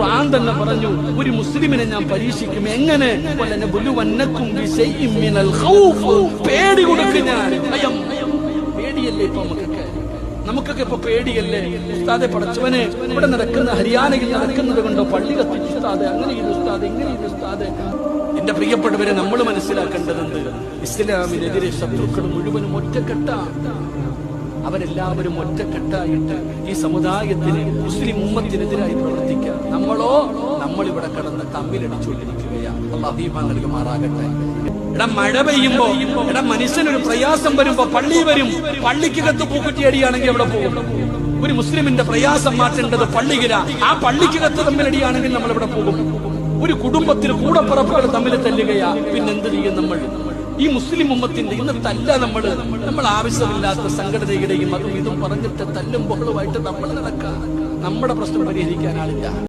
ഖുർആൻ തന്നെ പറഞ്ഞു, ഒരു മുസ്ലിമിനെ ഞാൻ പരീക്ഷിക്കും. എങ്ങനെ? പേടി കൊടുക്കും ഞാൻ. പേടിയല്ലേ ഇപ്പൊ നമുക്കൊക്കെ ഇപ്പൊ പേടിയല്ലേ? ഉസ്താദെ പടച്ചവനെ, ഇവിടെ നടക്കുന്ന ഹരിയാനയിൽ നടക്കുന്നത് കൊണ്ടോ പള്ളി കത്തിച്ചു ഉസ്താദെ, അങ്ങനെ ഇത് ഉസ്താദെ, ഇങ്ങനെ ഇത് ഉസ്താദെ. എന്റെ പ്രിയപ്പെട്ടവരെ, നമ്മൾ മനസ്സിലാക്കേണ്ടതുണ്ട്, ഇസ്ലാമിനെതിരെ ശത്രുക്കൾ മുഴുവനും ഒറ്റക്കെട്ടാണ്. അവരെല്ലാവരും ഒറ്റക്കെട്ടായിട്ട് ഈ സമുദായത്തിന്, മുസ്ലിം ഉമ്മത്തിനെതിരായി പ്രവർത്തിക്കാം. നമ്മളിവിടെ കടന്ന് തമ്മിലടിച്ചുകൊണ്ടിരിക്കുകയാണ്. അല്ലാഹു ഈമാൻ നൽകുമാറാകട്ടെ. മഴ പെയ്യുമ്പോ, മനുഷ്യനൊരു പ്രയാസം വരുമ്പോ പള്ളി വരും. പള്ളിക്കകത്ത് പൂക്കുറ്റിയടിയാണെങ്കിൽ അവിടെ പോകും. ഒരു മുസ്ലിമിന്റെ പ്രയാസം മാറ്റേണ്ടത് പള്ളിയിലാണ്. ആ പള്ളിക്കകത്ത് തമ്മിലടിയാണെങ്കിൽ നമ്മൾ ഇവിടെ പോകും. ഒരു കുടുംബത്തിൽ കൂടപ്പറപ്പുകൾ തമ്മിൽ തല്ലുകയാ, പിന്നെന്ത് ചെയ്യും നമ്മൾ? ഈ മുസ്ലിം ഉമ്മത്തിന്റെ ഇന്നത്തല്ല നമ്മൾ ആവശ്യമില്ലാത്ത സംഘടനയുടെയും അതും ഇതും പറഞ്ഞിട്ട് തല്ലും ബഹളുമായിട്ട് നമ്മൾ നടക്കാം. നമ്മുടെ പ്രശ്നം പരിഹരിക്കാൻ ആളില്ല.